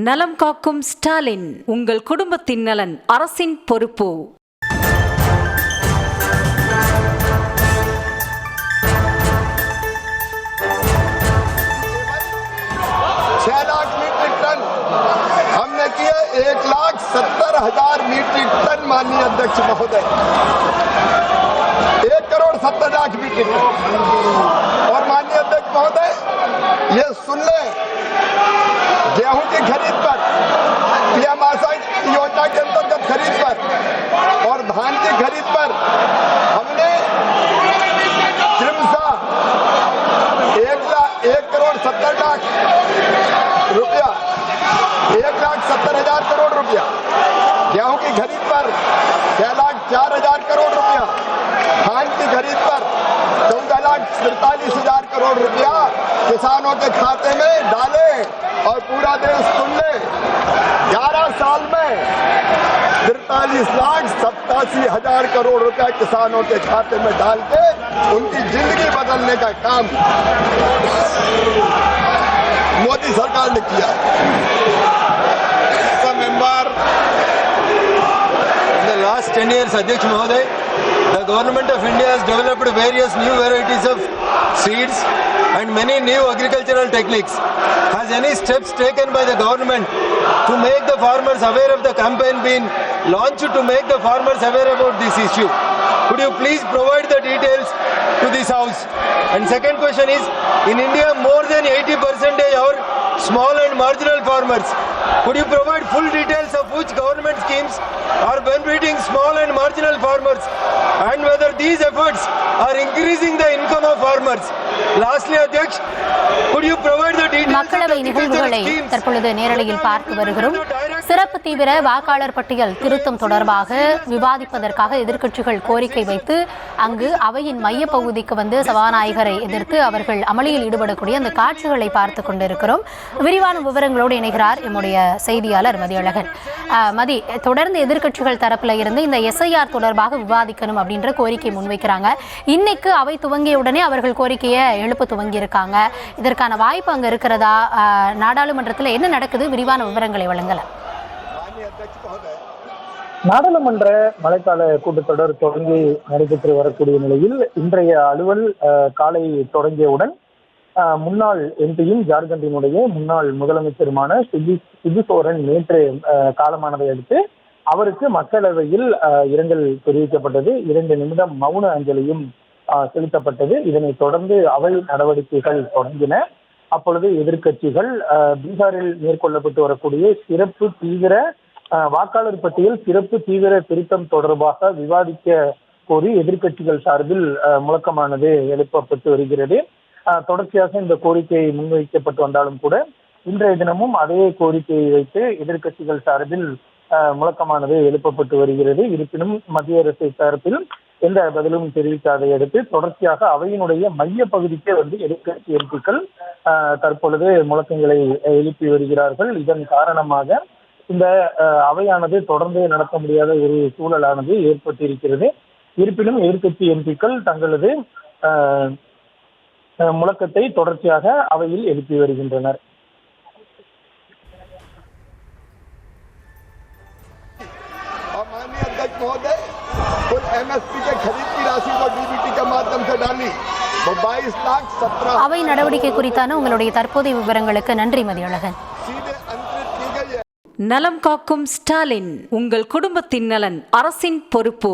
நலம் காக்கும் ஸ்டாலின், உங்கள் குடும்பத்தின் நலன் அரசின் பொறுப்பு. हमने किया 1,70,000 मीट्रिक टन माननीय अध्यक्ष महोदय, 1,70,00,000 मीट्रिक टन। और माननीय अध्यक्ष महोदय ये सुन ले, गेहूं की खरीद पर पीएम आशा योजना के अंतर्गत खरीद पर और धान की खरीद पर हमने क्रमशः 1,70,00,000 रुपया, 1,70,000 करोड़ रुपया, गेहूं की खरीद पर 6,04,000 करोड़ रुपया, धान की खरीद पर 14,43,000 करोड़ रुपया किसानों के खाते में डाले। और पूरा देश सुन ले, 11 साल में 43,87,000 करोड़ रुपया किसानों के खाते में डाल के उनकी जिंदगी बदलने का काम मोदी सरकार ने किया। Member, in the last 10 years, Adhyaksh Mahoday, the government of India has developed various new varieties of seeds and many new agricultural techniques. Has any steps taken by the government to make the farmers aware of the campaign been launched to make the farmers aware about this issue? Could you please provide the details to this house? And second question is, in India more than 80% are small and marginal farmers. Could you provide full details of which government schemes are benefiting small and marginal farmers and whether these efforts are increasing the income of farmers? Lastly, Adhyaksh, could you provide the details? மக்களவை நிகழ்வுகளை தற்பொழுது நேரலையில் பார்த்து வருகிறோம். சிறப்பு தீவிர வாக்காளர் பட்டியல் திருத்தம் தொடர்பாக விவாதிப்பதற்காக எதிர்க்கட்சிகள் கோரிக்கை வைத்து அங்கு அவையின் மைய பகுதிக்கு வந்து சபாநாயகரை எதிர்த்து அவர்கள் அமளியில் ஈடுபடக்கூடிய அந்த காட்சிகளை பார்த்து கொண்டிருக்கிறோம். விரிவான விவரங்களோடு இணைகிறார் நம்முடைய செய்தியாளர் மதியழகன். மதி, தொடர்ந்து எதிர்க்கட்சிகள் தரப்புல இருந்து இந்த SIR தொடர்பாக விவாதிக்கணும் அப்படின்ற கோரிக்கை முன்வைக்கிறாங்க. இன்னைக்கு அவை துவங்கிய உடனே அவர்கள் கோரிக்கையை எழுப்ப துவங்கி இருக்காங்க. இதற்கான வாய்ப்பு அங்க இருக்கிறதா? நாடாளுமன்றத்தில் என்ன நடக்குது? விரிவான விவரங்களை வழங்கலாம். நாடாளுமன்ற மழைக்கால கூட்டத்தொடர் தொடங்கி நடைபெற்று வரக்கூடிய நிலையில் இன்றைய அலுவல் காலை தொடங்கியவுடன் முன்னாள் எம்பியும் ஜார்க்கண்டினுடைய முன்னாள் முதலமைச்சருமான சிபு சோரன் நேற்று காலமானதை அடுத்து அவருக்கு மக்களவையில் இரங்கல் தெரிவிக்கப்பட்டது. 2 நிமிடம் மௌன அஞ்சலியும் செலுத்தப்பட்டது. இதனைத் தொடர்ந்து அவை நடவடிக்கைகள் தொடங்கின. அப்பொழுது எதிர்க்கட்சிகள் பீகாரில் மேற்கொள்ளப்பட்டு வரக்கூடிய சிறப்பு தீவிர வாக்காளர் பட்டியல் சிறப்பு தீவிர திருத்தம் தொடர்பாக விவாதிக்க கோரி எதிர்க்கட்சிகள் சார்பில் முழக்கமானது எழுப்பப்பட்டு வருகிறது. தொடர்ச்சியாக இந்த கோரிக்கை முன்வைக்கப்பட்டு வந்தாலும் கூட இன்றைய தினமும் அதே கோரிக்கையை வைத்து எதிர்க்கட்சிகள் சார்பில் முழக்கமானது எழுப்பப்பட்டு வருகிறது. இருப்பினும் மத்திய அரசு தரப்பில் எந்த பதிலும் தெரிவிக்காதை அடுத்து தொடர்ச்சியாக அவையினுடைய மைய பகுதிக்கே வந்து எதிர்க்கட்சி எம்பிக்கள் தற்பொழுது முழக்கங்களை எழுப்பி வருகிறார்கள். இதன் காரணமாக இந்த அவையானது தொடர்ந்து நடத்த முடியாத ஒரு சூழலானது ஏற்பட்டிருக்கிறது. இருப்பினும் எதிர்க்கட்சி எம்பிக்கள் தங்களது முழக்கத்தை தொடர்ச்சியாக அவையில் எழுப்பி வருகின்றனர். அவை நடவடிக்கை குறித்தான உங்களுடைய தற்போதைய விவரங்களுக்கு நன்றி மதியழகன். நலம் காக்கும் ஸ்டாலின், உங்கள் குடும்பத்தின் நலன் அரசின் பொறுப்பு.